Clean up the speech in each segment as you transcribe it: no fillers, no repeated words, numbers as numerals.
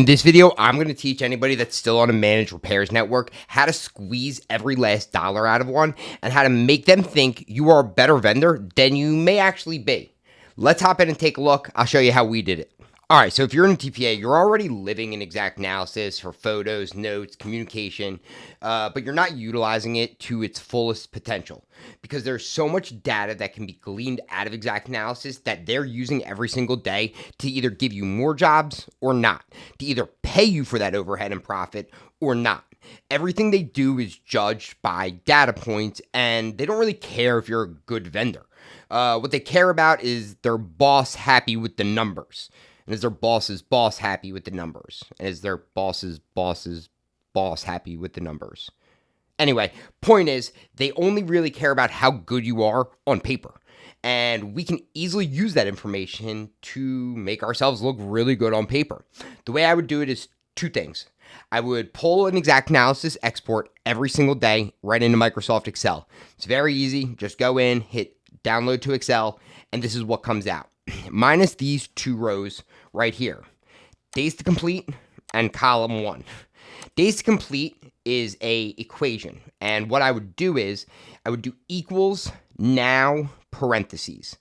In this video, I'm going to teach anybody that's still on a managed repairs network how to squeeze every last dollar out of one and how to make them think you are a better vendor than you may actually be. Let's hop in and take a look. I'll show you how we did it. All right, so if you're in a TPA, you're already living in exact analysis for photos, notes, communication, but you're not utilizing it to its fullest potential because there's so much data that can be gleaned out of exact analysis that they're using every single day to either give you more jobs or not, to either pay you for that overhead and profit or not. Everything they do is judged by data points, and they don't really care if you're a good vendor. What they care about is their boss happy with the numbers. And is their boss's boss happy with the numbers? And is their boss's boss happy with the numbers? Anyway, point is, they only really care about how good you are on paper. And we can easily use that information to make ourselves look really good on paper. The way I would do it is two things. I would pull an exact analysis export every single day right into Microsoft Excel. It's very easy. Just go in, hit download to Excel, and this is what comes out. Minus these two rows right here. Days to complete and column 1. Days to complete is a equation. And what I would do is I would do equals now parentheses.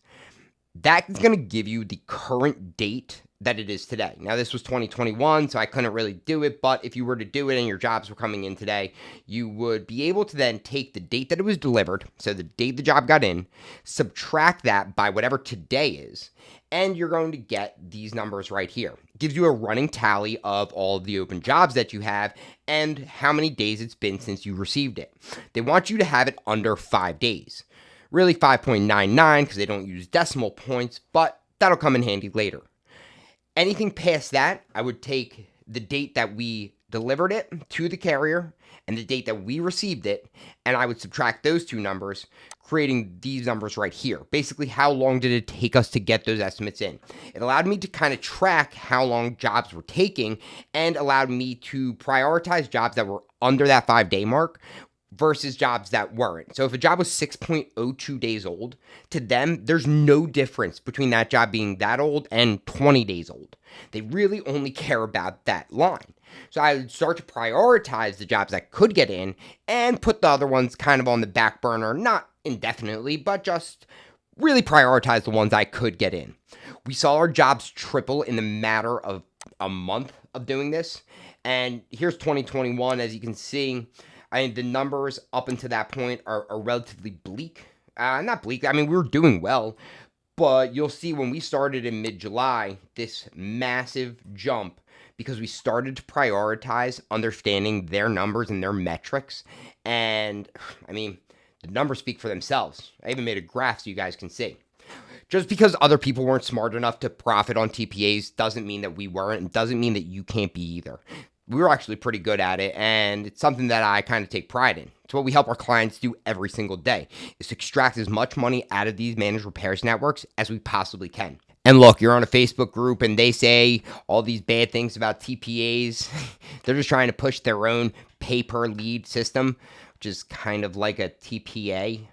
That's going to give you the current date that it is today. Now, this was 2021, so I couldn't really do it, but if you were to do it and your jobs were coming in today, you would be able to then take the date that it was delivered, so the date the job got in, subtract that by whatever today is, and you're going to get these numbers right here. It gives you a running tally of all of the open jobs that you have and how many days it's been since you received it. They want you to have it under 5 days. Really 5.99 because they don't use decimal points, but that'll come in handy later. Anything past that, I would take the date that we delivered it to the carrier and the date that we received it, and I would subtract those two numbers, creating these numbers right here. Basically, how long did it take us to get those estimates in? It allowed me to kind of track how long jobs were taking and allowed me to prioritize jobs that were under that 5-day mark versus jobs that weren't. So if a job was 6.02 days old, to them, there's no difference between that job being that old and 20 days old. They really only care about that line. So I would start to prioritize the jobs that could get in and put the other ones kind of on the back burner, not indefinitely, but just really prioritize the ones I could get in. We saw our jobs triple in the matter of a month of doing this. And here's 2021, as you can see. The numbers up until that point are relatively bleak. Not bleak. I mean, we were doing well. But you'll see when we started in mid-July, this massive jump because we started to prioritize understanding their numbers and their metrics. And, I mean, the numbers speak for themselves. I even made a graph so you guys can see. Just because other people weren't smart enough to profit on TPAs doesn't mean that we weren't. It doesn't mean that you can't be either. We were actually pretty good at it, and it's something that I kind of take pride in. It's what we help our clients do every single day, is to extract as much money out of these managed repairs networks as we possibly can. And look, you're on a Facebook group, and they say all these bad things about TPAs. They're just trying to push their own pay-per-lead system, which is kind of like a TPA.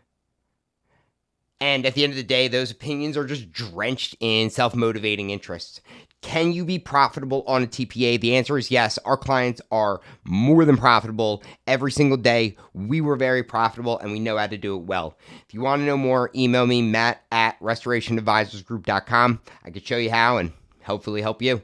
And at the end of the day, those opinions are just drenched in self-motivating interests. Can you be profitable on a TPA? The answer is yes. Our clients are more than profitable every single day. We were very profitable, and we know how to do it well. If you want to know more, email me, Matt@restorationadvisorsgroup.com. I can show you how and hopefully help you.